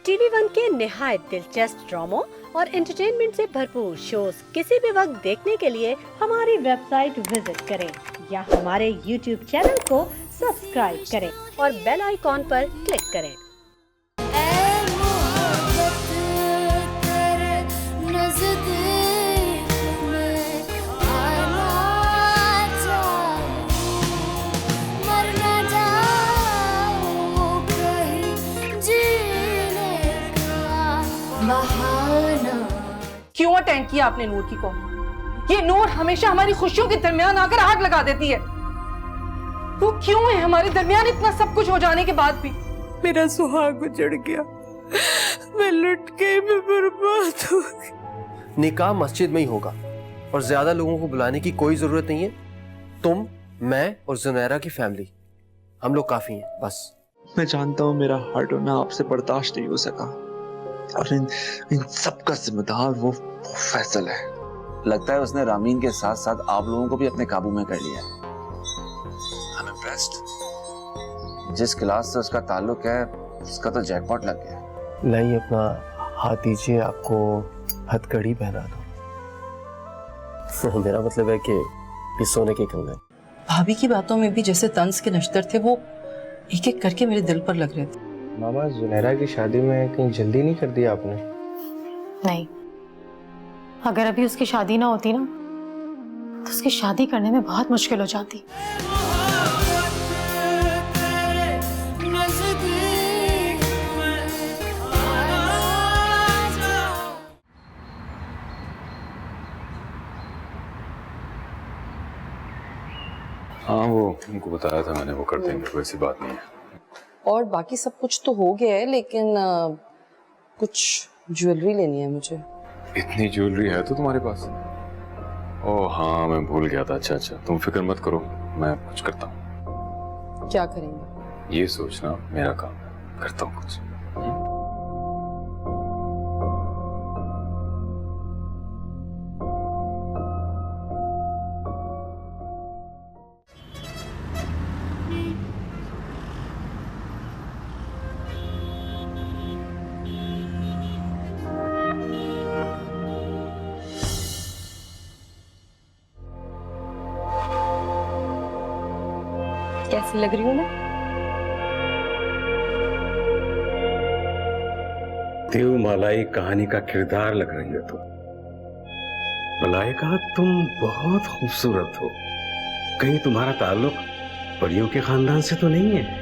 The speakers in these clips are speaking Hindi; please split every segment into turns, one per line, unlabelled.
टीवी वन के निहायत दिलचस्प ड्रामों और एंटरटेनमेंट से भरपूर शोज किसी भी वक्त देखने के लिए हमारी वेबसाइट विजिट करें या हमारे यूट्यूब चैनल को सब्सक्राइब करें और बेल आइकॉन पर क्लिक करें।
क्यों अटेंड किया आपने नूर की कॉल? ये नूर हमेशा हमारी खुशियों के दरमियान आकर आग लगा देती है। वो क्यों है हमारे दरमियान इतना सब कुछ हो जाने के बाद भी?
मेरा सुहाग उजड़ गया, मैं लुट गई, मैं बर्बाद हो गई।
निकाह मस्जिद में ही होगा और ज्यादा लोगों को बुलाने की कोई जरूरत नहीं है। तुम, मैं और जुनैरा की फैमिली, हम लोग काफी हैं बस।
मैं जानता हूँ मेरा हार्ट होना आपसे बर्दाश्त नहीं हो सका और इन सब का जिम्मेदार वो फैसल है।
लगता है उसने रामीन के साथ साथ आप लोगों को भी अपने काबू में कर लिया है। I'm impressed। जिस क्लास से उसका ताल्लुक है उसका तो जैकपॉट लग गया।
नहीं, अपना हाथ दीजिए, आपको हथकड़ी पहना दो। मेरा मतलब है कि ये सोने के कंगन।
भाभी की बातों में भी जैसे तंज के नश्तर थे, वो एक एक करके मेरे दिल पर लग रहे थे।
मामा, जुनैरा की शादी में कहीं जल्दी नहीं कर दिया आपने?
नहीं, अगर अभी उसकी शादी ना होती ना तो उसकी शादी करने में बहुत मुश्किल हो जाती।
हाँ, वो उनको बताया था मैंने, वो कर देंगे, कोई ऐसी बात नहीं है।
और बाकी सब कुछ तो हो गया है, लेकिन कुछ ज्वेलरी लेनी है मुझे।
इतनी ज्वेलरी है तो तुम्हारे पास? ओह हाँ, मैं भूल गया था। अच्छा अच्छा, तुम फिक्र मत करो, मैं कुछ करता हूँ।
क्या करेंगे?
ये सोचना मेरा काम है, करता हूँ कुछ।
कैसी लग रही हूँ मैं?
तिरुमलाई कहानी का किरदार लग रही है तुम। मलाइका, तुम बहुत खूबसूरत हो। कहीं तुम्हारा ताल्लुक परियों के खानदान से तो नहीं है?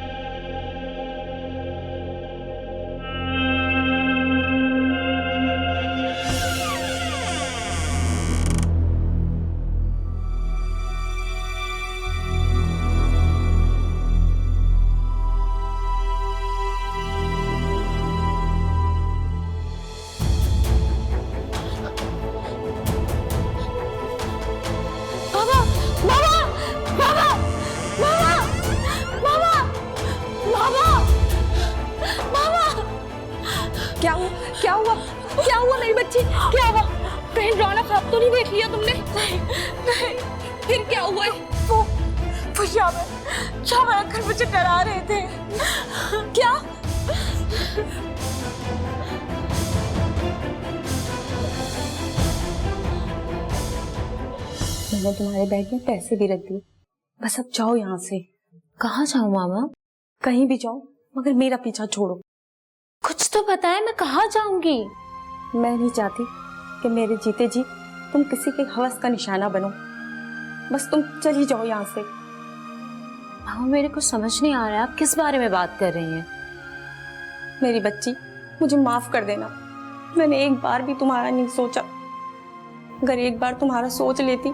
क्या हुआ मेरी बच्ची? क्या हुआ? कहीं ड्रामा ख्वाब तो नहीं देख लिया तुमने? नहीं। फिर क्या हुआ? वो शाबाश आकर मुझे डरा रहे थे। क्या? मैंने तुम्हारे बैग में पैसे भी रख दिए, बस अब जाओ यहाँ से।
कहाँ जाऊँ मामा?
कहीं भी जाओ, मगर मेरा पीछा छोड़ो।
कुछ तो बताए, मैं कहाँ जाऊंगी?
मैं नहीं चाहती कि मेरे जीते जी तुम किसी के हवस का निशाना बनो। बस तुम चली जाओ यहाँ से।
मामा, मेरे को समझ नहीं आ रहा है आप किस बारे में बात कर रही हैं।
मेरी बच्ची, मुझे माफ कर देना। मैंने एक बार भी तुम्हारा नहीं सोचा। अगर एक बार तुम्हारा सोच लेती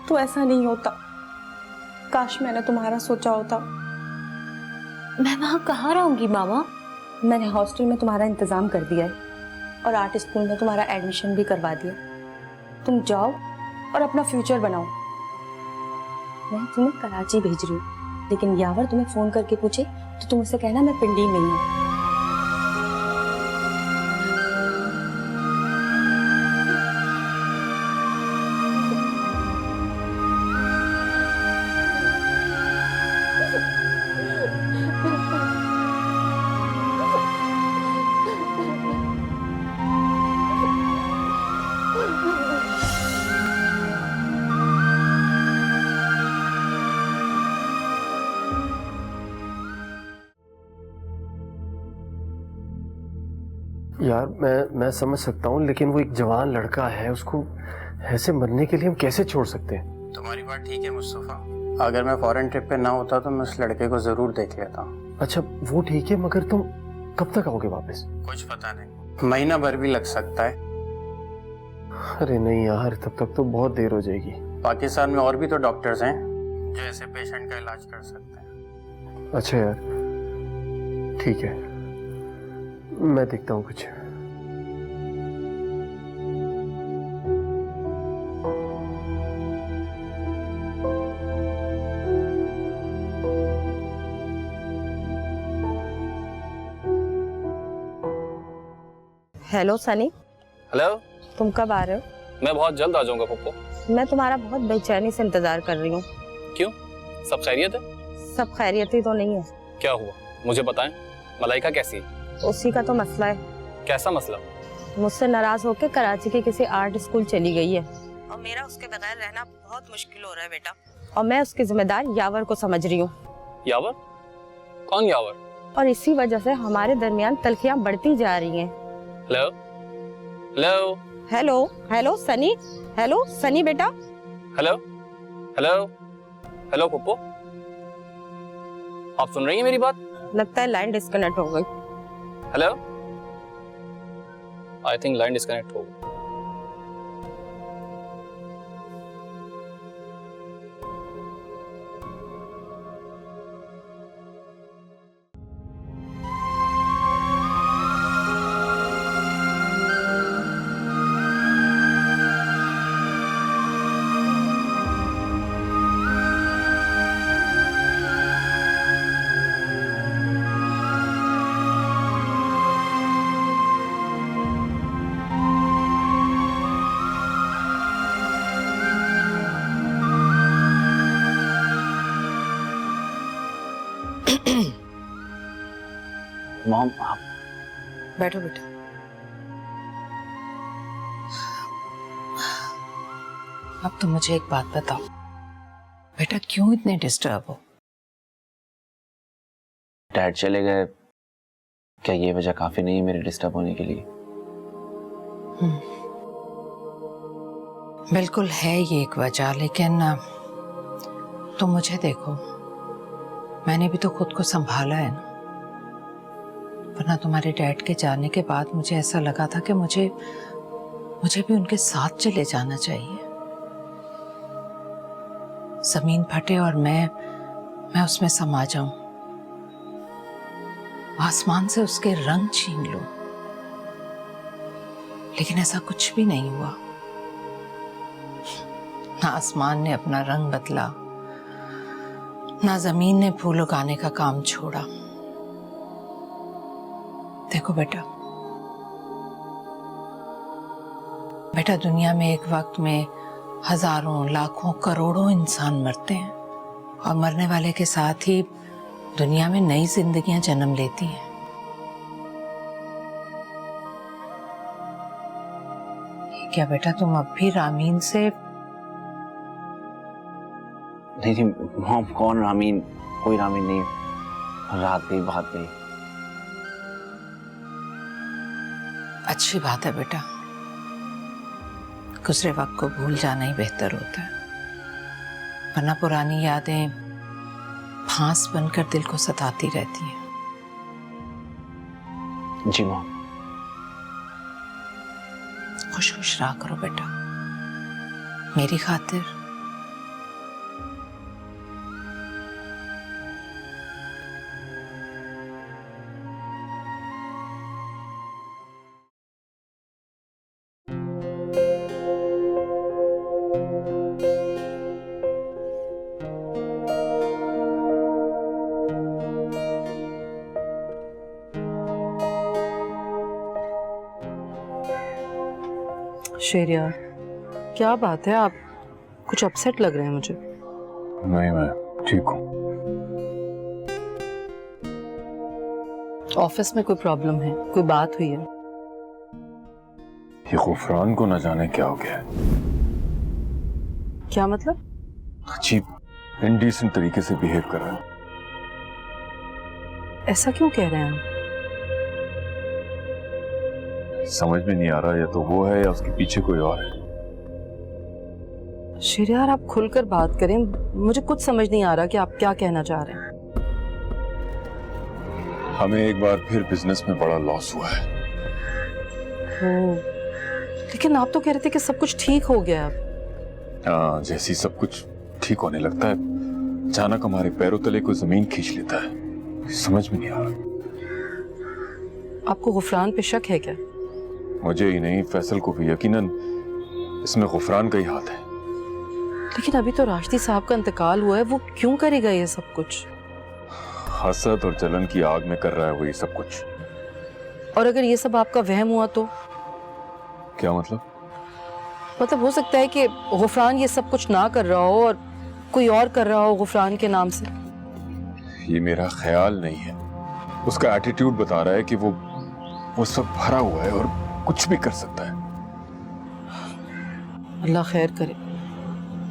तो ऐसा नहीं होता। काश मैंने तुम्हारा सोचा होता।
मैं वहाँ कहाँ रहूंगी मामा?
मैंने हॉस्टल में तुम्हारा इंतजाम कर दिया है और आर्ट स्कूल में तुम्हारा एडमिशन भी करवा दिया। तुम जाओ और अपना फ्यूचर बनाओ। मैं तुम्हें कराची भेज रही हूँ, लेकिन यावर तुम्हें फोन करके पूछे तो तुम उसे कहना मैं पिंडी में ही हूँ।
यार मैं समझ सकता हूँ, लेकिन वो एक जवान लड़का है, उसको ऐसे मरने के लिए हम कैसे छोड़ सकते हैं?
तुम्हारी बात ठीक है मुस्तफा, अगर मैं फॉरेन ट्रिप पे ना होता तो मैं उस लड़के को जरूर देख लेता।
अच्छा वो ठीक है, मगर तुम कब तक आओगे वापस?
कुछ पता नहीं, महीना भर भी लग सकता है।
अरे नहीं यार, तब तक तो बहुत देर हो जाएगी।
पाकिस्तान में और भी तो डॉक्टर्स हैं जो ऐसे पेशेंट का इलाज कर सकते हैं।
अच्छा यार ठीक है, मैं देखता हूँ कुछ।
हेलो सनी।
हेलो।
तुम कब आ रहे हो?
मैं बहुत जल्द आ जाऊंगा पप्पू।
मैं तुम्हारा बहुत बेचैनी से इंतजार कर रही हूँ।
क्यों, सब खैरियत है?
सब खैरियत ही तो नहीं है।
क्या हुआ मुझे बताएं। मलाइका कैसी है?
उसी का तो मसला है।
कैसा मसला?
मुझसे नाराज होकर कराची के किसी आर्ट स्कूल चली गई है और मेरा उसके बगैर रहना बहुत मुश्किल हो रहा है बेटा। और मैं उसकी जिम्मेदार यावर को समझ रही हूँ।
यावर? कौन यावर?
और इसी वजह से हमारे दरमियान तलखियां बढ़ती जा रही हैं।
Hello hello
hello hello Sunny. Hello Sunny बेटा।
हेलो हेलो हेलो पप्पू, आप सुन रही हैं मेरी बात?
लगता है लाइन डिस्कनेक्ट हो गई।
Hello, I think line disconnect हो गई।
मॉम
बैठो बेटा। अब तो मुझे एक बात बताओ बेटा, क्यों इतने डिस्टर्ब हो?
डैड चले गए, क्या ये वजह काफी नहीं है मेरे डिस्टर्ब होने के लिए?
बिल्कुल है ये एक वजह, लेकिन तुम मुझे देखो, मैंने भी तो खुद को संभाला है ना। वरना तुम्हारे डैड के जाने के बाद मुझे ऐसा लगा था कि मुझे भी उनके साथ चले जाना चाहिए। जमीन फटे और मैं उसमें समा जाऊं, आसमान से उसके रंग छीन लूं, लेकिन ऐसा कुछ भी नहीं हुआ। ना आसमान ने अपना रंग बदला, ना जमीन ने फूल उगाने का काम छोड़ा। देखो बेटा दुनिया में एक वक्त में हजारों लाखों करोड़ों इंसान मरते हैं और मरने वाले के साथ ही दुनिया में नई जिंदगियां जन्म लेती हैं। क्या बेटा तुम अब भी रामीन से?
नहीं मॉम, कौन रामीन? कोई रामीन नहीं, रात गई बात गई।
अच्छी बात है बेटा, गुजरे वक्त को भूल जाना ही बेहतर होता है, वरना पुरानी यादें फांस बनकर दिल को सताती रहती हैं।
जी मॉम।
खुश खुश रहा करो बेटा, मेरी खातिर।
शेरिया, क्या बात है, आप कुछ अपसेट लग रहे हैं मुझे।
नहीं, मैं ठीक हूँ।
ऑफिस में कोई प्रॉब्लम है? कोई बात हुई है?
ये गुफरान को न जाने क्या हो गया है।
क्या मतलब?
अजीब इंडिसेंट तरीके से बिहेव कर रहा है।
ऐसा क्यों कह रहे हैं आप?
समझ में नहीं आ रहा, या तो वो है या उसके पीछे कोई और है।
शेरियार आप खुलकर बात करें, मुझे कुछ समझ नहीं आ रहा कि आप क्या कहना चाह रहे हैं।
हमें एक बार फिर बिजनेस में बड़ा लॉस हुआ है।
लेकिन आप तो कह रहे थे कि सब कुछ ठीक हो गया अब।
हाँ, जैसे ही सब कुछ ठीक होने लगता है, अचानक हमारे पैरों तले को जमीन खींच लेता है। समझ में नहीं आ रहा।
आपको गुफरान पे शक है क्या?
मुझे ही नहीं, फैसल को भी यकीनन इसमें गुफरान का ही हाथ है।
लेकिन अभी तो राशिदी साहब का इंतकाल हुआ है, वो क्यों करेगा ये सब कुछ?
हसद और जलन की आग में कर रहा है वो ये सब कुछ।
और अगर ये सब आपका वहम हुआ तो?
क्या मतलब?
मतलब हो सकता है कि गुफरान ये सब कुछ ना कर रहा हो और कोई और कर रहा हो गुफरान के नाम से।
ये मेरा ख्याल नहीं है, उसका एटीट्यूड बता रहा है कि वो सब भरा हुआ है और कुछ भी कर सकता है।
अल्लाह खैर करे।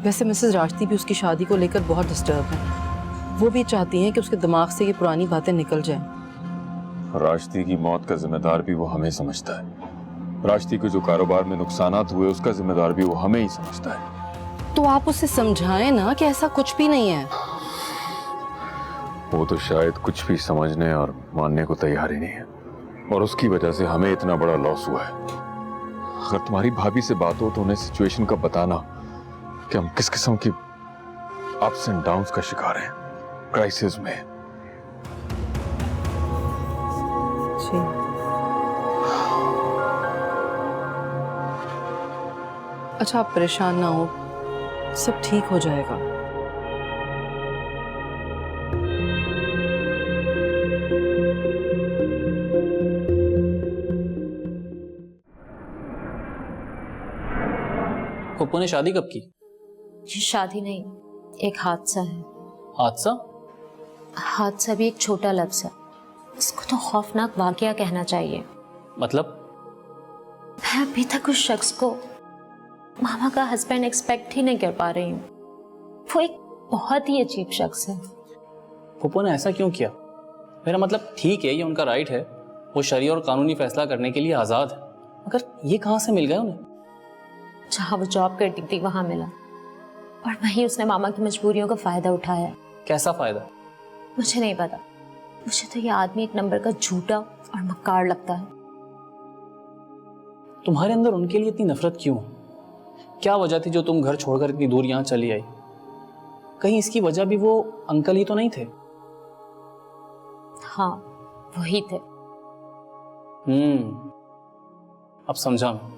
वैसे मिसेस राशिदी भी उसकी शादी को लेकर बहुत डिस्टर्ब है। वो भी चाहती हैं कि उसके दिमाग से ये पुरानी बातें निकल जाएं।
राशिदी की मौत का जिम्मेदार भी वो हमें समझता है। राशिदी को जो कारोबार में नुकसानात हुए उसका जिम्मेदार भी वो हमें ही समझता है।
तो आप उसे समझाएं ना कि ऐसा कुछ भी नहीं है।
वो तो शायद कुछ भी समझने और मानने को तैयार ही नहीं है, और उसकी वजह से हमें इतना बड़ा लॉस हुआ है। अगर तुम्हारी भाभी से बात हो तो उन्हें सिचुएशन का बताना कि हम किस किस्म की अप्स एंड डाउन्स का शिकार हैं, क्राइसिस में।
अच्छा, आप परेशान ना हो, सब ठीक हो जाएगा।
पप्पू ने शादी कब की?
ये शादी नहीं, एक हादसा है।
हादसा?
हादसा भी एक छोटा लफ्ज है, इसको तो खौफनाक वाकया कहना चाहिए।
मतलब?
मैं अभी तक उस शख्स को मामा का हस्बैंड एक्सपेक्ट ही नहीं कर पा रही हूँ। वो एक बहुत ही अजीब शख्स है।
पप्पू ने ऐसा क्यों किया? मेरा मतलब ठीक है, ये उनका राइट है, वो शरीय और कानूनी फैसला करने के लिए आज़ाद है, मगर ये कहाँ से मिल गया उन्हें?
जहाँ वो जॉब करती थी वहां मिला, और वहीं उसने मामा की मजबूरियों का फायदा उठाया।
कैसा फायदा?
मुझे नहीं पता, मुझे तो ये आदमी एक नंबर का झूठा और मक्कार लगता है।
तुम्हारे अंदर उनके लिए इतनी नफरत क्यों? क्या वजह थी जो तुम घर छोड़कर इतनी दूर यहाँ चली आई? कहीं इसकी वजह भी वो अंकल ही तो नहीं थे?
हाँ, वही थे।
अब समझा मैं।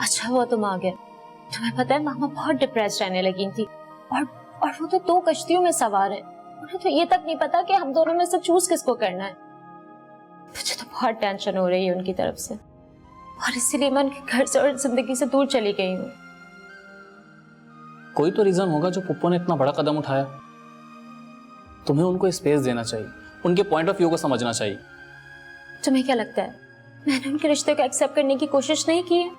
अच्छा हुआ तुम आ गए। तुम्हें पता है मामा बहुत डिप्रेस रहने लगी थी, और वो तो 2 कश्तियों में सवार है। उन्हें तो ये तक नहीं पता कि हम दोनों में से चूज किसको करना है। मुझे तो बहुत टेंशन हो रही है उनकी तरफ से, और इसीलिए मैं उनके घर से और जिंदगी से दूर चली गई हूँ।
कोई तो रीजन होगा जो पप्पू ने इतना बड़ा कदम उठाया। तुम्हें उनको स्पेस देना चाहिए, उनके पॉइंट ऑफ व्यू को समझना चाहिए।
तुम्हें क्या लगता है मैंने उनके रिश्ते को एक्सेप्ट करने की कोशिश नहीं की है?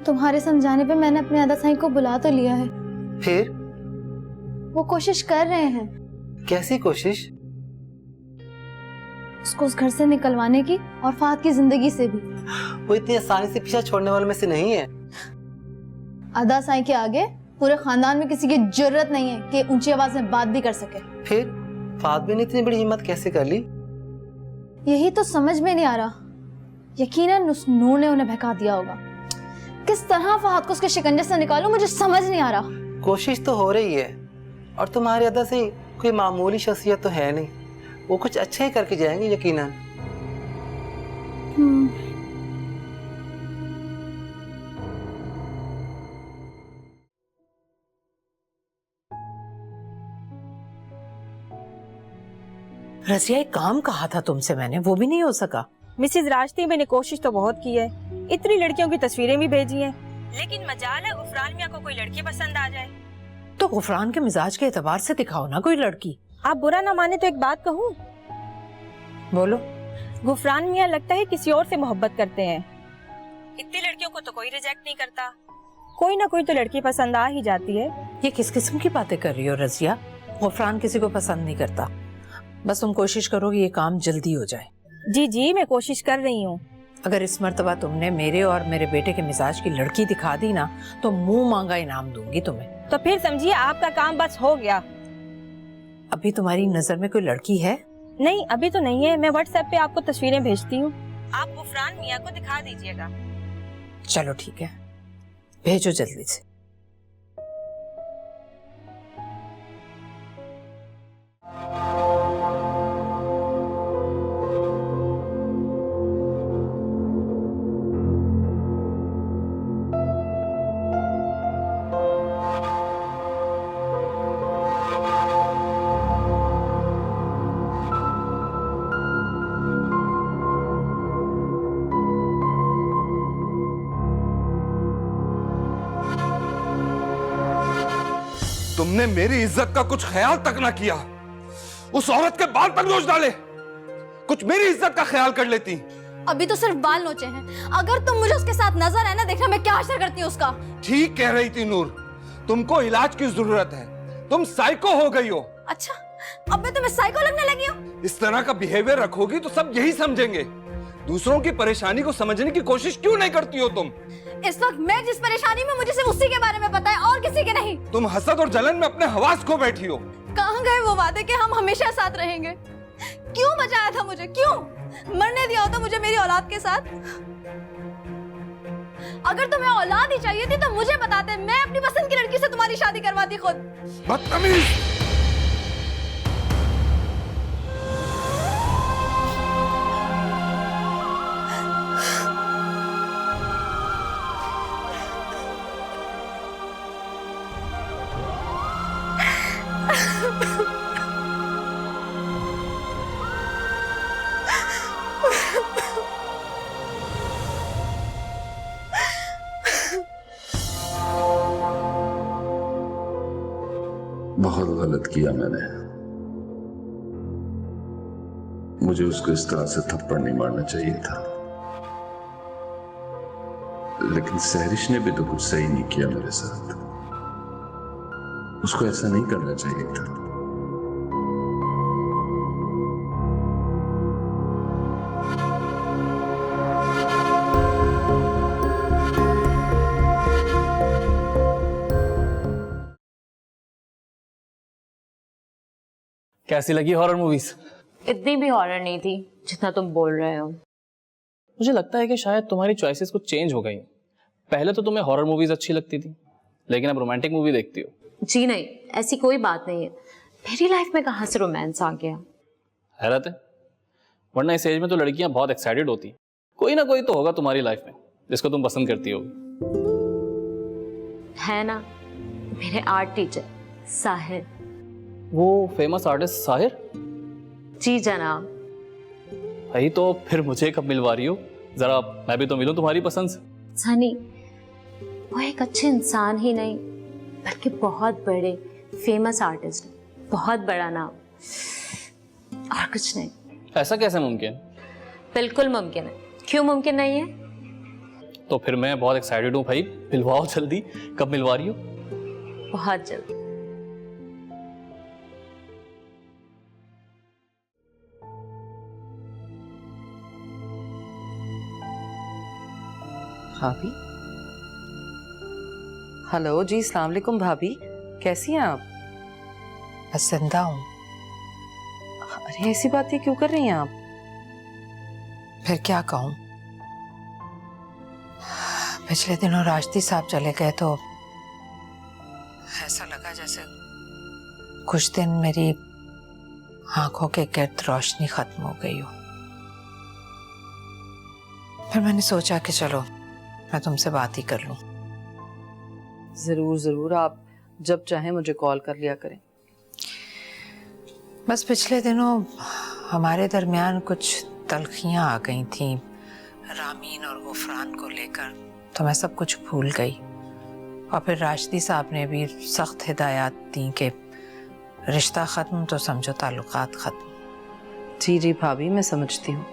तुम्हारे समझाने पे मैंने अपने अदा साईं को बुला तो लिया है।
फिर?
वो कोशिश कर रहे हैं।
कैसी कोशिश?
उसको उस घर से निकलवाने की, और फाहद की जिंदगी से भी।
वो इतनी आसानी से पीछा छोड़ने वाले में से नहीं है।
अदा साईं के आगे पूरे खानदान में किसी की जरूरत नहीं है कि ऊंची आवाज में बात भी कर सके।
फिर फाहद ने इतनी बड़ी हिम्मत कैसे कर ली?
यही तो समझ में नहीं आ रहा। यकीनन उस नूर ने उन्हें बहका दिया होगा। किस तरह फहद को उसके शिकंजे से निकालूं, मुझे समझ नहीं आ रहा।
कोशिश तो हो रही है, और तुम्हारे अदा से कोई मामूली शख्सियत तो है नहीं। वो कुछ अच्छा ही करके जाएंगे यकीनन।
रजिया, एक काम कहा था तुमसे मैंने, वो भी नहीं हो सका।
मिसेज राशिदी, मैंने कोशिश तो बहुत की है, इतनी लड़कियों की तस्वीरें भी भेजी हैं, लेकिन मजाल है गुफरान मियां को कोई लड़की पसंद आ जाए।
तो गुफरान के मिजाज के एतबार से दिखाओ ना कोई लड़की।
आप बुरा ना माने तो एक बात कहूँ?
बोलो।
गुफरान मियां लगता है किसी और से मोहब्बत करते हैं। इतनी लड़कियों को तो कोई रिजेक्ट नहीं करता, कोई ना कोई तो लड़की पसंद आ ही जाती है।
ये किस किस्म की बातें कर रही हो रजिया? गुफरान किसी को पसंद नहीं करता। बस तुम कोशिश करो कि ये काम जल्दी हो जाए।
जी जी मैं कोशिश कर रही हूँ।
अगर इस मर्तबा तुमने मेरे और मेरे बेटे के मिजाज की लड़की दिखा दी ना तो मुंह मांगा इनाम दूंगी तुम्हें।
तो फिर समझिए आपका काम बस हो गया।
अभी तुम्हारी नजर में कोई लड़की है?
नहीं अभी तो नहीं है, मैं व्हाट्सएप पे आपको तस्वीरें भेजती हूँ, आप गुफरान मियाँ को दिखा दीजिएगा।
चलो ठीक है, भेजो जल्दी से।
तुमने मेरी इज्जत का कुछ ख्याल तक ना किया, उस औरत के बाल तक नोच डाले। कुछ मेरी इज्जत का ख्याल कर लेती।
अभी तो सिर्फ बाल नोचे हैं, अगर तुम मुझे उसके साथ नजर आए ना, देखना मैं क्या असर करती हूँ उसका।
ठीक कह रही थी नूर, तुमको इलाज की जरूरत है, तुम साइको हो गई हो।
अच्छा अब मैं तुम्हें साइको लगने लगी हूँ?
इस तरह का बिहेवियर रखोगी तो सब यही समझेंगे। दूसरों की परेशानी को समझने की कोशिश क्यों नहीं करती हो तुम?
इस वक्त मैं जिस परेशानी में, मुझे सिर्फ उसी के बारे में पता है और किसी के नहीं।
तुम हसद और जलन में अपने हवास खो बैठी हो।
कहाँ गए वो वादे कि हम हमेशा साथ रहेंगे? क्यों बचाया था मुझे, क्यों मरने दिया होता मुझे मेरी औलाद के साथ? अगर तुम्हें औलाद ही चाहिए थी तो मुझे बताते, मैं अपनी पसंद की लड़की से तुम्हारी शादी करवाती खुद।
बदतमीज!
बहुत गलत किया मैंने। मुझे उसको इस तरह से थप्पड़ नहीं मारना चाहिए था, लेकिन सहरिश ने भी तो कुछ सही नहीं किया मेरे साथ। उसको ऐसा नहीं करना चाहिए था।
कैसी लगी हॉरर मूवीज?
इतनी भी हॉरर नहीं थी जितना तुम बोल रहे हो।
मुझे लगता है कि शायद तुम्हारी चॉइसेस कुछ चेंज हो गई। पहले तो तुम्हें हॉरर मूवीज अच्छी लगती थी, लेकिन अब रोमांटिक मूवी देखती हो।
जी नहीं, ऐसी कोई बात नहीं है। मेरी लाइफ में कहाँ से रोमांस आ गया?
हैरत है, वरना इस एज में तो लड़कियां बहुत एक्साइटेड होती। कोई ना कोई तो होगा तुम्हारी लाइफ में जिसको तुम पसंद करती होगी।
है ना, मेरे आर्ट टीचर साहिर।
वो फेमस आर्टिस्ट साहिर?
जी जनाब।
भाई तो फिर मुझे कब मिलवा रही हो? जरा मैं भी तो मिलूं तुम्हारी पसंद से।
सनी, वो एक अच्छे इंसान ही नहीं बल्कि बहुत बड़े फेमस आर्टिस्ट, बहुत बड़ा नाम, और कुछ नहीं।
ऐसा कैसे मुमकिन?
बिल्कुल मुमकिन है। क्यों मुमकिन नहीं है?
तो फिर मैं बहुत एक्साइटेड हूँ भाई, मिलवाओ जल्दी। कब मिलवा रही हो?
बहुत जल्दी।
भाभी, हेलो जी, अस्सलाम वालेकुम भाभी, कैसी हैं आप?
बस जिंदा हूँ।
अरे ऐसी बातें क्यों कर रही हैं आप?
फिर क्या कहूँ, पिछले दिनों राजती साहब चले गए तो ऐसा लगा जैसे कुछ दिन मेरी आंखों के गिर्द रोशनी खत्म हो गई हो। फिर मैंने सोचा कि चलो मैं तुमसे बात ही कर लूं।
जरूर जरूर, आप जब चाहें मुझे कॉल कर लिया करें।
बस पिछले दिनों हमारे दरमियान कुछ तलखियां आ गई थीं रामीन और गुफरान को लेकर, तो मैं सब कुछ भूल गई। और फिर राशिदी साहब ने भी सख्त हिदायत दी कि रिश्ता ख़त्म तो समझो ताल्लुकात ख़त्म।
जी जी भाभी, मैं समझती हूँ,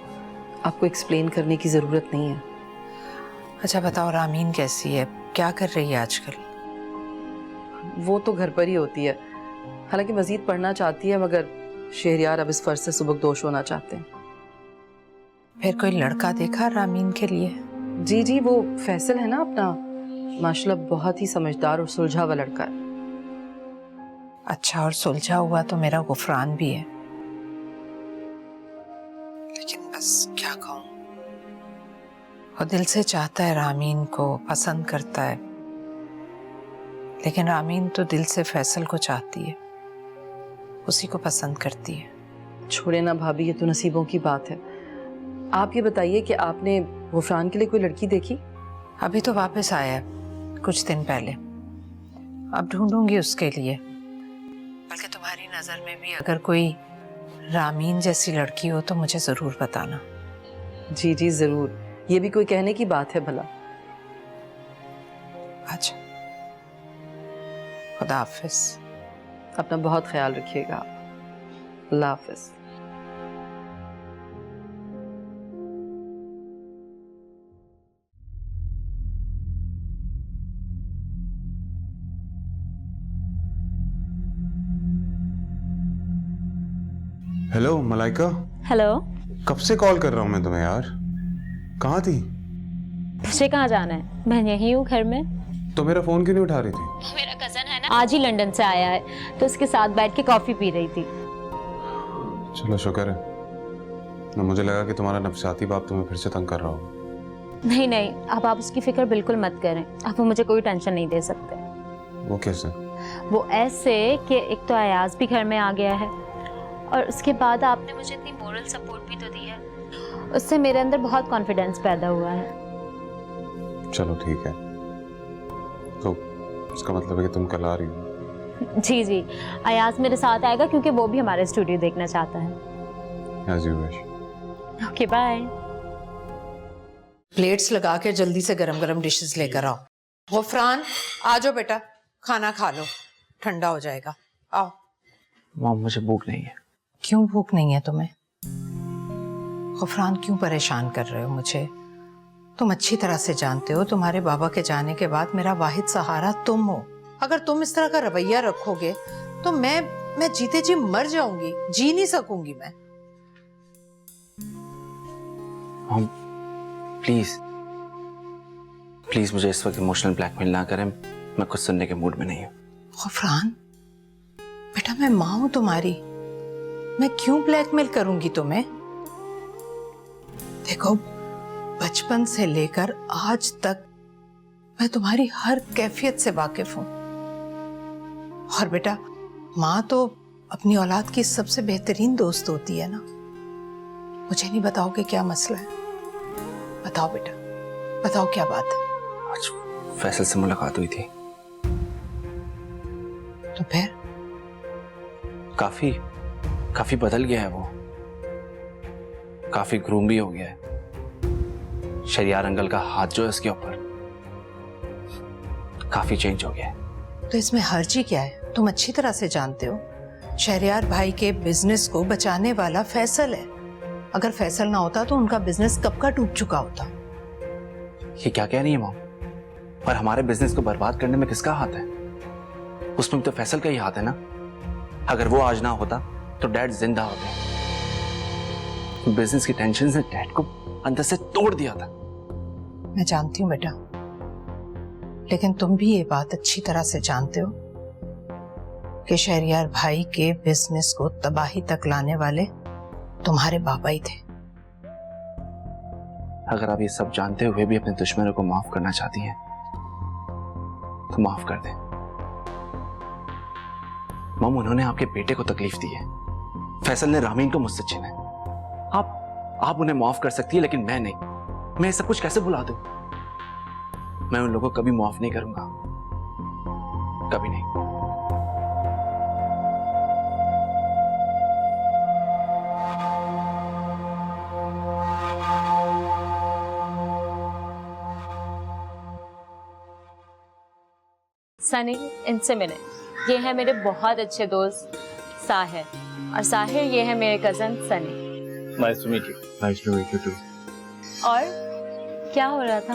आपको एक्सप्लेन करने की ज़रूरत नहीं है।
अच्छा बताओ, रामीन कैसी है, क्या कर रही है आजकल?
वो तो घर पर ही होती है, हालांकि मजीद पढ़ना चाहती है, मगर शहरयार अब इस फर्ज से सुबकदोश होना चाहते हैं।
फिर कोई लड़का देखा रामीन के लिए?
जी जी, वो फैसल है ना अपना, माशाल्लाह बहुत ही समझदार और सुलझा हुआ लड़का है।
अच्छा, और सुलझा हुआ तो मेरा गुफरान भी है, लेकिन बस क्या कहूँ, वो दिल से चाहता है रामीन को, पसंद करता है, लेकिन रामीन तो दिल से फैसल को चाहती है, उसी को पसंद करती है।
छोड़े ना भाभी, ये तो नसीबों की बात है। आप ये बताइए कि आपने गुफरान के लिए कोई लड़की देखी?
अभी तो वापस आया है कुछ दिन पहले, अब ढूंढूंगी उसके लिए। बल्कि तुम्हारी नजर में भी अगर कोई रामीन जैसी लड़की हो तो मुझे जरूर बताना।
जी जी जरूर, ये भी कोई कहने की बात है भला।
अच्छा, खुदा हाफिज।
अपना बहुत ख्याल रखिएगा। अल्लाह हाफिज।
हेलो मलाइका।
हेलो।
कब से कॉल कर रहा हूँ मैं तुम्हें यार, कहाँ थी?
तुझे कहाँ जाना है? मैं यहीं हूँ घर में।
तो मेरा फोन क्यों नहीं उठा रही थी?
मेरा कजन है ना, आज ही लंदन से आया है, तो उसके साथ बैठ के कॉफी पी रही थी।
चलो शुक्र है, ना मुझे लगा कि तुम्हारा नफसियाती बाप तुम्हें फिर से तंग कर रहा हो।
नहीं नहीं, अब आप उसकी फिक्र बिल्कुल मत करें, अब वो मुझे कोई टेंशन नहीं दे सकते।
वो कैसे?
वो ऐसे कि एक तो अयाज भी घर में आ गया है, और उसके बाद आपने मुझे इतनी मोरल सपोर्ट भी तो दी है, उससे मेरे अंदर बहुत कॉन्फिडेंस पैदा हुआ है।
चलो ठीक है, तो इसका मतलब है कि तुम कल आ रही हो?
जी जी, अयाज मेरे साथ आएगा क्योंकि वो भी हमारे स्टूडियो देखना चाहता है।
As you wish.
Okay bye.
Plates लगा के जल्दी से गरम गरम डिशेस लेकर आओ। गुफरान आ जाओ बेटा, खाना खा लो, ठंडा हो जाएगा। आओ।
मॉम मुझे भूख नहीं है।
क्यों भूख नहीं है तुम्हें? गुफरान क्यों परेशान कर रहे हो मुझे? तुम अच्छी तरह से जानते हो तुम्हारे बाबा के जाने के बाद मेरा वाहिद सहारा तुम हो। अगर तुम इस तरह का रवैया रखोगे तो मैं जीते जी मर जाऊंगी, जी नहीं सकूंगी मैं।
मॉम प्लीज प्लीज मुझे इस वक्त इमोशनल ब्लैकमेल ना करें, मैं कुछ सुनने के मूड में नहीं हूँ।
गुफरान बेटा, मैं माँ हूं तुम्हारी, मैं क्यों ब्लैकमेल करूंगी तुम्हें? देखो, बचपन से लेकर आज तक मैं तुम्हारी हर कैफियत से वाकिफ हूं, और बेटा माँ तो अपनी औलाद की सबसे बेहतरीन दोस्त होती है ना। मुझे नहीं बताओगे क्या मसला है? बताओ बेटा, बताओ क्या बात है?
आज फैसल से मुलाकात हुई थी।
तो फिर?
काफी बदल गया है वो, काफी ग्रूम भी हो गया है। शरियार अंकल का हाथ जो है उसके ऊपर, काफी चेंज हो गया है।
तो इसमें हर्जी क्या है? तुम अच्छी तरह से जानते हो शहरयार भाई के बिजनेस को बचाने वाला फैसल है। अगर फैसल ना होता तो उनका बिजनेस कब का डूब चुका होता।
ये क्या कह रही है मॉम? पर हमारे बिजनेस को बर्बाद करने में किसका हाथ है? उसमें भी तो फैसल का ही हाथ है ना। अगर वो आज ना होता तो डैड जिंदा होते। बिजनेस की टेंशन ने डैड को अंदर से तोड़ दिया था।
मैं जानती हूँ बेटा, लेकिन तुम भी ये बात अच्छी तरह से जानते हो कि शहरयार भाई के बिजनेस को तबाही तक लाने वाले तुम्हारे बाबा ही थे।
अगर आप ये सब जानते हुए भी अपने दुश्मनों को माफ करना चाहती हैं तो माफ कर दें। मॉम, उन्होंने आपके बेटे को तकलीफ दी है, फैसल ने रामीन को मुझसे छीना है। आप उन्हें माफ कर सकती है, लेकिन मैं नहीं। मैं सब कुछ कैसे भुला दूं? मैं उन लोगों को कभी माफ नहीं करूंगा, कभी नहीं।
सनी, इनसे मिले। ये है मेरे बहुत अच्छे दोस्त साहिर, और साहिर ये है मेरे cousin Sunny.
Nice to meet you. Nice to meet you too.
और क्या हो रहा था?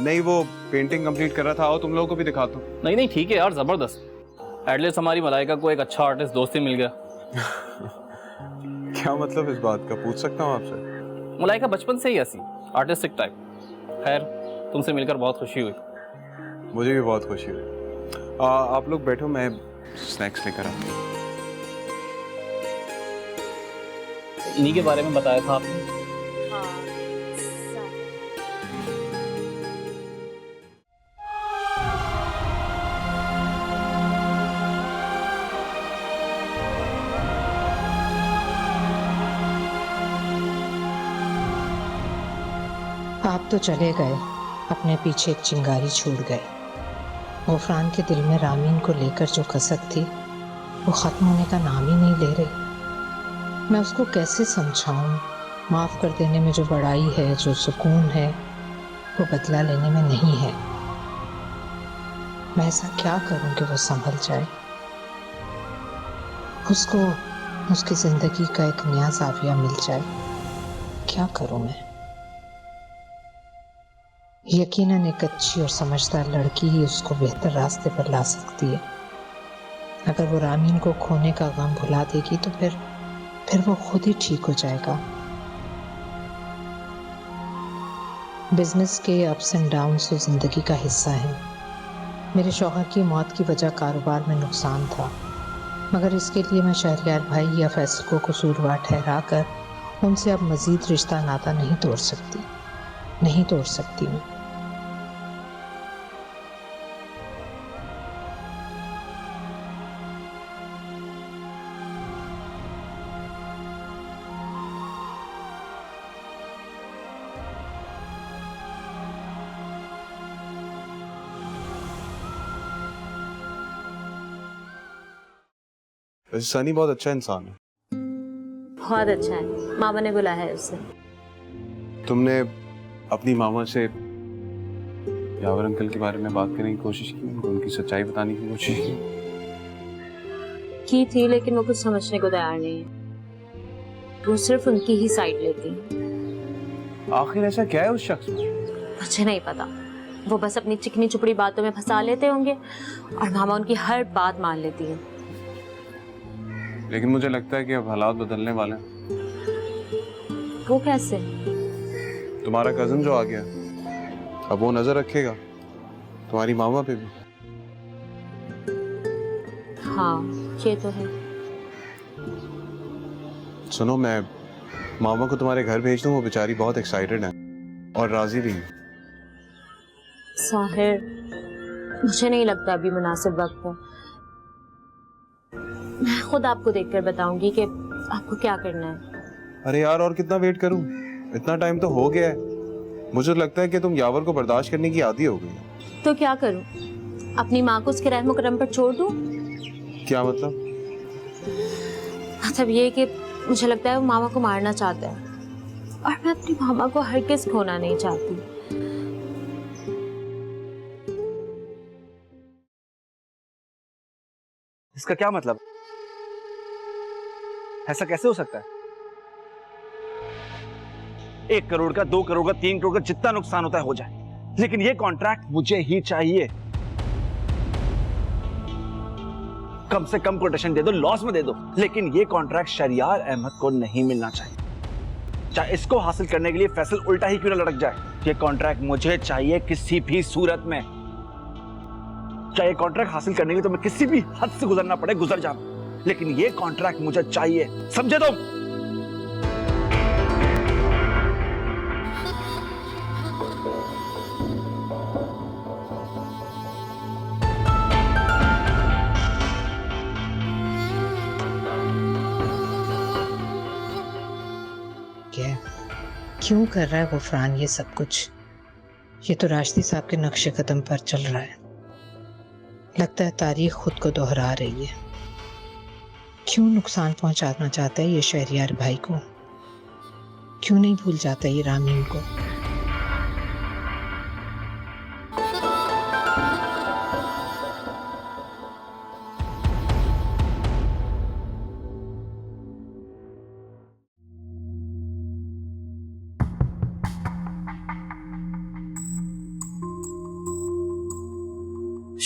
नहीं, वो पेंटिंग कंप्लीट कर रहा था। आओ तुम लोगों को भी दिखाता हूँ।
नहीं नहीं ठीक है यार, जबरदस्त। एटलीस्ट हमारी मलाइका को एक अच्छा आर्टिस्ट दोस्त ही मिल गया।
क्या मतलब इस बात का, पूछ सकता हूँ आपसे?
मलाइका बचपन से ही ऐसी आर्टिस्टिक टाइप। खैर तुमसे मिलकर बहुत खुशी हुई।
मुझे भी बहुत खुशी हुई। आप लोग बैठो, मैं स्नैक्स लेकर आता हूँ।
इन्हीं के बारे में बताया था आपने?
आप तो चले गए, अपने पीछे एक चिंगारी छोड़ गए। गफरान के दिल में रामीन को लेकर जो कसक थी वो ख़त्म होने का नाम ही नहीं ले रही। मैं उसको कैसे समझाऊं? माफ़ कर देने में जो बड़ाई है, जो सुकून है, वो बदला लेने में नहीं है। मैं ऐसा क्या करूं कि वो संभल जाए, उसको उसकी ज़िंदगी का एक नया ज़ाविया मिल जाए। क्या करूं मैं? यकीनन एक अच्छी और समझदार लड़की ही उसको बेहतर रास्ते पर ला सकती है। अगर वो रामीन को खोने का गम भुला देगी तो फिर वो खुद ही ठीक हो जाएगा। बिजनेस के अप्स एंड डाउन्स तो जिंदगी का हिस्सा है। मेरे शौहर की मौत की वजह कारोबार में नुकसान था, मगर इसके लिए मैं शहरयार भाई या फैसल को कसूरवार ठहरा कर उनसे अब मजीद रिश्ता नाता नहीं तोड़ सकती मैं।
वैसे सनी बहुत अच्छा इंसान है।
बहुत अच्छा है, मामा ने बुलाया है उसे।
तुमने अपनी मामा से यावर अंकल के बारे में बात करने की कोशिश की, उनकी सच्चाई बताने की कोशिश
की थी, लेकिन वो कुछ समझने को तैयार नहीं है। वो सिर्फ उनकी ही साइड लेती है।
आखिर ऐसा क्या है उस शख्स में?
मुझे नहीं पता, वो बस अपनी चिकनी चुपड़ी बातों में फंसा लेते होंगे और मामा उनकी हर बात मान लेती है।
लेकिन मुझे लगता है कि अब हालात बदलने वाले हैं।
वो कैसे?
तुम्हारा कजन जो आ गया, अब वो नजर रखेगा तुम्हारी मामा पे भी।
हाँ ये तो है।
सुनो, मैं मामा को तुम्हारे घर भेज दूं, वो बेचारी बहुत एक्साइटेड है और राजी भी है।
साहिर, मुझे नहीं लगता अभी मुनासिब वक्त है। मैं खुद आपको देखकर बताऊंगी कि आपको क्या करना है।
अरे यार, और कितना वेट करूं? इतना टाइम तो हो गया है। मुझे लगता है कि तुम यावर को बर्दाश्त करने की आदी हो गई।
तो क्या करूं? अपनी माँ को उसके रहमो करम पर छोड़ दूं?
क्या मतलब?
मतलब ये कि मुझे लगता है वो मामा को मारना चाहता है और मैं अपनी मामा को हरगिज़ खोना नहीं चाहती।
इसका क्या मतलब? ऐसा कैसे हो सकता है? 1 करोड़ का, 2 करोड़ का, 3 करोड़ का, जितना नुकसान होता है हो जाए, लेकिन ये कॉन्ट्रैक्ट मुझे ही चाहिए। कम से कम कोटेशन दे दो, लॉस में दे दो, लेकिन ये कॉन्ट्रैक्ट शहरयार अहमद को नहीं मिलना चाहिए। चाहे इसको हासिल करने के लिए फैसल उल्टा ही क्यों ना लटक जाए, ये कॉन्ट्रैक्ट मुझे चाहिए किसी भी सूरत में। चाहे कॉन्ट्रैक्ट हासिल करने के लिए तो मैं किसी भी हद से गुजरना पड़े, गुजर जाऊं, लेकिन ये कॉन्ट्रैक्ट मुझे चाहिए। समझे तुम?
क्या क्यों कर रहा है गफरान ये सब कुछ? ये तो राशिदी साहब के नक्शे कदम पर चल रहा है। लगता है तारीख खुद को दोहरा रही है। क्यों नुकसान पहुंचाना चाहता है ये शहरयार भाई को? क्यों नहीं भूल जाता ये रामीन को?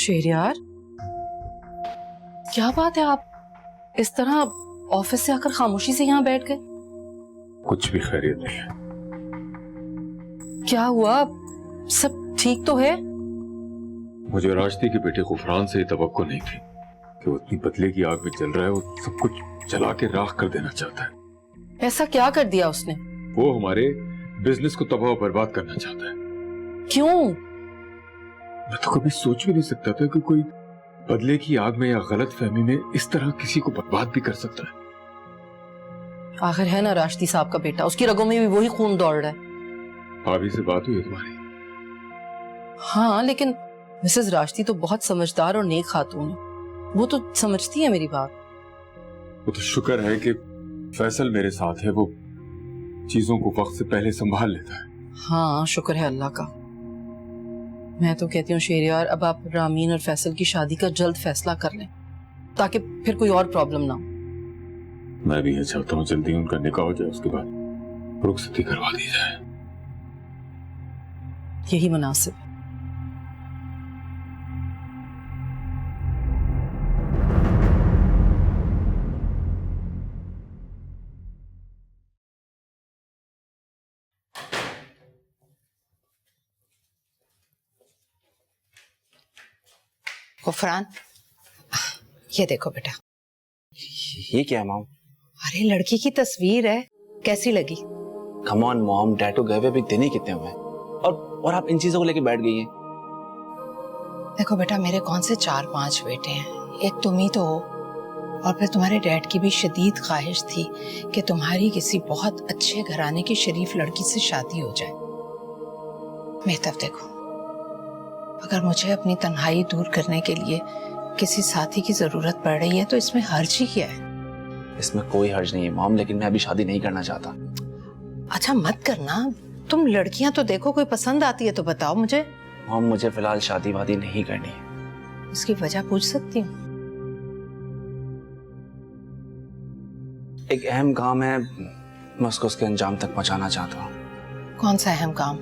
शेरियार, क्या बात है, आप इस तरह ऑफिस से आकर खामोशी से यहाँ बैठ गए?
कुछ भी खैरियत नहीं है।
क्या हुआ, सब ठीक तो है?
मुझे राजती के बेटे गुफरान से तवक्को नहीं थी कि वो इतनी बदले की आग में जल रहा है, वो सब कुछ जला के राख कर देना चाहता है।
ऐसा क्या कर दिया उसने?
वो हमारे बिजनेस को तबाह बर्बाद करना चाहता है।
क्यों?
मैं तो कभी सोच भी नहीं सकता था कि कोई बदले की आग में या गलत फहमी में इस तरह किसी को बर्बाद भी कर सकता है।
आखिर है ना राशिदी साहब का बेटा, उसकी रगों में भी वही खून दौड़ रहा है।
भाभी से बात हुई है तुम्हारी?
हाँ, लेकिन मिसेस राशिदी तो बहुत समझदार और नेक खातून है, वो तो समझती है मेरी बात।
वो तो शुक्र है कि फैसल मेरे साथ है, वो चीजों को वक्त से पहले संभाल लेता है।
हाँ, शुक्र है अल्लाह का। मैं तो कहती हूँ शेरियार, अब आप रामीन और फैसल की शादी का जल्द फैसला कर लें ताकि फिर कोई और प्रॉब्लम ना हो।
मैं भी ये चाहता हूँ जल्दी उनका निकाह हो जाए, उसके बाद रुखसती करवा दी जाए।
यही मुनासिब है।
गुफरान, ये देखो बेटा।
ये क्या है मॉम?
अरे लड़की की तस्वीर है, कैसी लगी?
कम ऑन मॉम, डैड को गए हुए अभी दिन ही कितने हुए हैं और आप इन चीजों को लेके बैठ गई हैं।
देखो बेटा, मेरे कौन से 4-5 बेटे हैं, एक तुम ही तो हो, और फिर तुम्हारे डैड की भी शदीद ख्वाहिश थी कि तुम्हारी किसी बहुत अच्छे घराने की शरीफ लड़की से शादी हो जाए। मेहताब देखो, अगर मुझे अपनी तन्हाई दूर करने के लिए किसी साथी की जरूरत पड़ रही है तो इसमें हर्ज ही क्या है?
इसमें कोई हर्ज नहीं है मॉम, लेकिन मैं अभी शादी नहीं करना चाहता।
अच्छा मत करना, तुम लड़कियां तो देखो, कोई पसंद आती है तो बताओ मुझे।
मॉम, मुझे फिलहाल शादी वादी नहीं करनी है।
इसकी वजह पूछ सकती हूँ?
एक अहम काम है, मैं उसको उसके अंजाम तक पहुंचाना चाहता हूँ।
कौन सा अहम काम?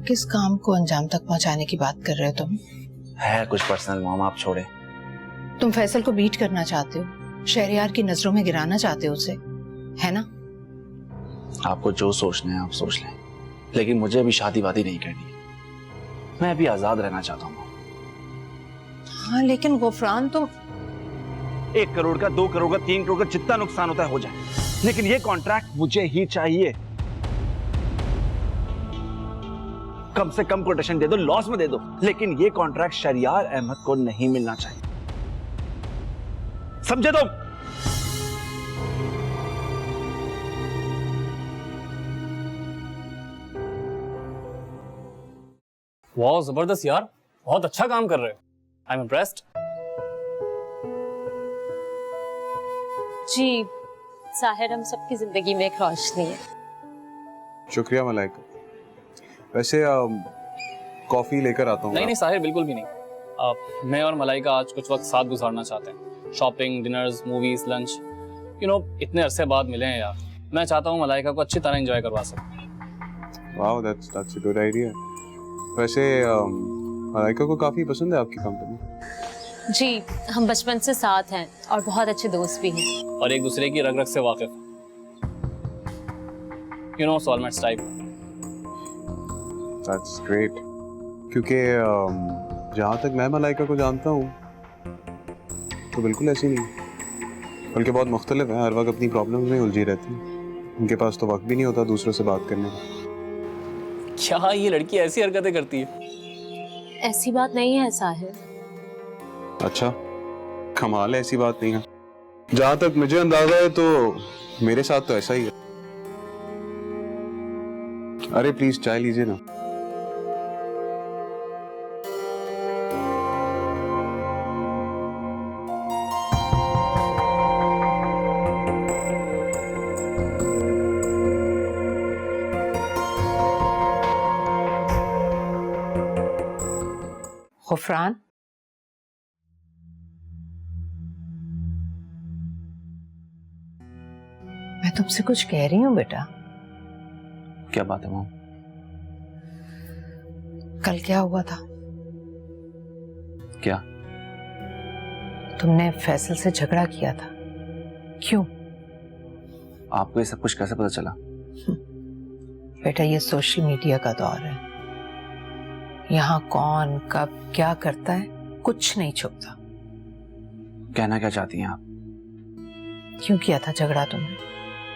किस काम को अंजाम तक पहुंचाने की बात कर रहे हो तुम?
है कुछ पर्सनल मॉम, आप छोड़े।
तुम फैसल को बीट करना चाहते हो, शहरियार की नजरों में गिराना चाहते हो उसे, है ना?
आपको जो सोचना है आप सोच लें, लेकिन मुझे अभी शादी वादी नहीं करनी है। मैं अभी आजाद रहना चाहता हूँ।
हाँ लेकिन गुफरान, तुम
1 करोड़ का, 2 करोड़ का, 3 करोड़ का जितना नुकसान होता है हो जाए, लेकिन ये कॉन्ट्रैक्ट मुझे ही चाहिए। कम से कम कोटेशन दे दो, लॉस में दे दो, लेकिन ये कॉन्ट्रैक्ट शहरियार अहमद को नहीं मिलना चाहिए, समझे तुम?
वाह जबरदस्त यार, बहुत अच्छा काम कर रहे हो। I am impressed.
जी साहिर, हम सबकी जिंदगी में एक रोशनी है।
शुक्रिया मलाइका। वैसे कॉफी लेकर आता हूँ।
नहीं नहीं साहिर, बिल्कुल भी नहीं। मैं और मलाइका आज कुछ वक्त साथ गुजारना चाहते हैं। शॉपिंग, डिनर्स, मूवीज, लंच, इतने अरसे बाद मिले हैं यार। मैं चाहता हूँ मलाइका को अच्छी तरह एंजॉय करवा सकूं।
Wow, that's a good idea. वैसे मलाइका को काफी पसंद है आपकी कंपनी।
जी, हम बचपन से साथ हैं और बहुत अच्छे दोस्त भी हैं।
और एक दूसरे की रग रग से वाकिफ, सोलमेट्स टाइप।
That's great. क्योंकि जहाँ तक मैं मलाइका को जानता हूँ तो बिल्कुल ऐसी नहीं, बल्कि बहुत मुख्तलिफ है। हर वक्त अपनी प्रॉब्लम्स में उलझी रहती है। उनके पास तो वक्त भी नहीं होता दूसरों से बात करने का।
क्या ये लड़की ऐसी हरकतें करती है?
ऐसी बात नहीं है साहिर।
अच्छा, कमाल है, ऐसी बात नहीं है। जहाँ तक मुझे अंदाजा है तो मेरे साथ तो ऐसा ही है। अरे प्लीज चाय लीजिए ना।
गुफरान, मैं तुमसे कुछ कह रही हूँ बेटा।
क्या बात है मॉम?
कल क्या हुआ था? तुमने फैसल से झगड़ा किया था, क्यों?
आपको ये सब कुछ कैसे पता चला?
बेटा, ये सोशल मीडिया का दौर है। यहाँ कौन कब क्या करता है कुछ नहीं छुपता।
कहना क्या चाहती हैं आप?
क्यों किया था झगड़ा तुमने?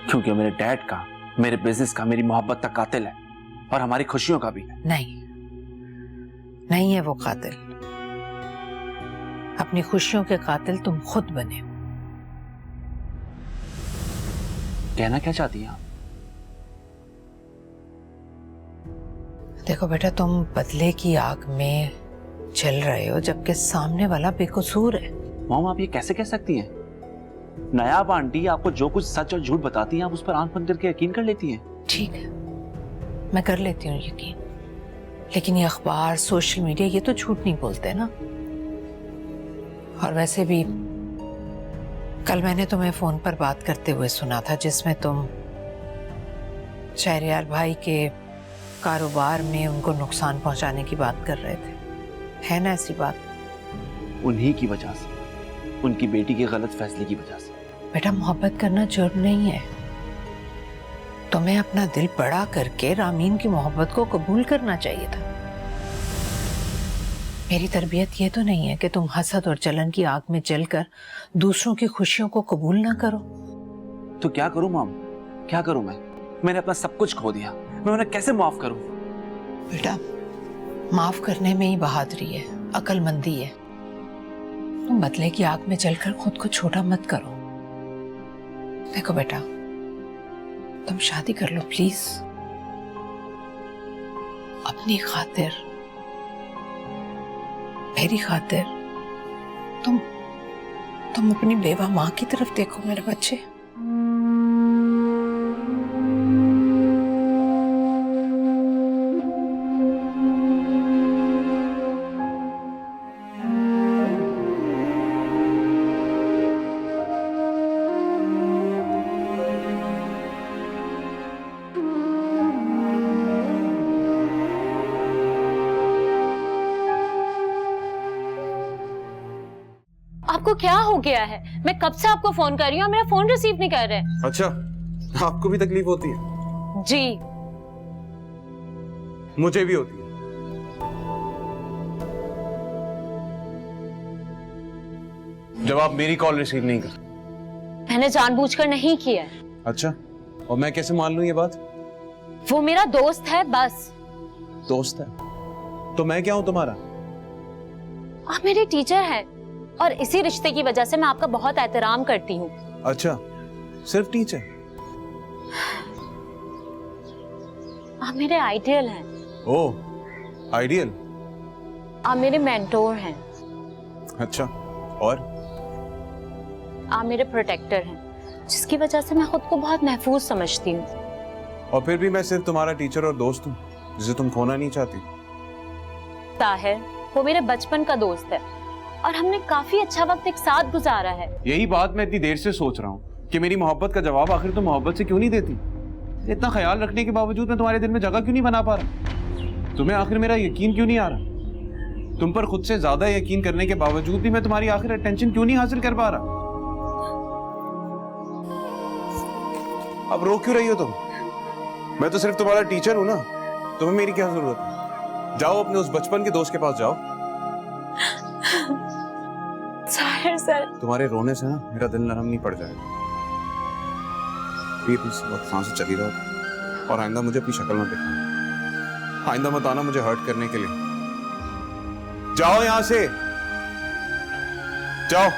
क्योंकि मेरे डैड का, मेरे बिजनेस का, मेरी मोहब्बत का कातिल है और हमारी खुशियों का भी।
नहीं है वो कातिल। अपनी खुशियों के कातिल तुम खुद बने।
कहना क्या चाहती हैं आप?
देखो बेटा, तुम बदले की आग में जल रहे हो जबकि सामने वाला बेकसूर है।
मॉम, आप ये कैसे कह सकती हैं? नायाब आंटी आपको जो कुछ सच और झूठ बताती हैं, आप उस पर आंख बंद करके यकीन कर लेती हैं।
ठीक है, मैं कर लेती हूँ यकीन, लेकिन ये अखबार, सोशल मीडिया, ये तो झूठ नहीं बोलते ना। और वैसे भी कल मैंने तुम्हें फोन पर बात करते हुए सुना था जिसमें तुम शहरयार भाई के कारोबार में उनको नुकसान पहुंचाने की बात कर रहे थे, है ना ऐसी बात?
उन्हीं की वजह से, उनकी बेटी के गलत फैसले की वजह से।
बेटा, मोहब्बत करना जुर्म नहीं है। तुम्हें अपना दिल बड़ा करके रामीन की मोहब्बत को कबूल करना चाहिए था। मेरी तरबियत ये तो नहीं है कि तुम हसद और जलन की आग में जलकर दूसरों की खुशियों को कबूल ना करो।
तो क्या करूं मॉम, क्या करूं मैं? मैंने अपना सब कुछ खो दिया, मैं उन्हें कैसे माफ करूं?
बेटा, माफ करने में ही बहादुरी है, अक्लमंदी है। तुम बदले की आग में जलकर खुद को छोटा मत करो। देखो बेटा, तुम शादी कर लो प्लीज, अपनी खातिर, मेरी खातिर। तुम अपनी बेवा माँ की तरफ देखो मेरे बच्चे।
आपको क्या हो गया है? मैं कब से आपको फोन कर रही हूँ, मेरा फोन रिसीव नहीं कर रहे।
अच्छा, आपको भी तकलीफ होती है?
जी,
मुझे भी होती है। जब आप मेरी कॉल रिसीव नहीं करते।
मैंने जानबूझकर नहीं किया है।
अच्छा, और मैं कैसे मान लूं ये बात?
वो मेरा दोस्त है बस।
दोस्त है तो मैं क्या हूं तुम्हारा?
आप मेरे टीचर हैं और इसी रिश्ते की वजह से मैं आपका बहुत एहतराम करती हूँ।
अच्छा, सिर्फ टीचर?
आप मेरे आइडियल हैं।
ओह, आइडियल?
आप मेरे मेंटोर हैं।
अच्छा, और?
आप मेरे प्रोटेक्टर हैं, जिसकी वजह से मैं खुद को बहुत महफूज समझती हूँ।
और फिर भी मैं सिर्फ तुम्हारा टीचर और दोस्त हूँ जिसे तुम खोना नहीं चाहती।
ताहिर, वो मेरे बचपन का दोस्त है और हमने काफी अच्छा वक्त एक साथ गुजारा है।
यही बात मैं इतनी देर से सोच रहा हूँ कि मेरी मोहब्बत का जवाब आखिर तुम मोहब्बत से क्यों नहीं देती? इतना ख्याल रखने के बावजूद मैं तुम्हारे दिल में जगह क्यों नहीं बना पा रहा? तुम्हें आखिर मेरा यकीन क्यों नहीं आ रहा? तुम पर खुद से ज्यादा यकीन करने के बावजूद भी मैं तुम्हारी आखिर अटेंशन क्यों नहीं हासिल कर पा रहा? अब रो क्यों रही हो तुम? मैं तो सिर्फ तुम्हारा टीचर हूं ना, तुम्हें मेरी क्या जरूरत है? जाओ अपने उस बचपन के दोस्त के पास जाओ।
ताहिर सर,
तुम्हारे रोने से ना मेरा दिल नरम नहीं पड़ जाएगा। प्लीज वक्त सांस चली रहो और आइंदा मुझे अपनी शक्ल में दिखाना। आइंदा मत आना मुझे हर्ट करने के लिए। जाओ यहां से, जाओ।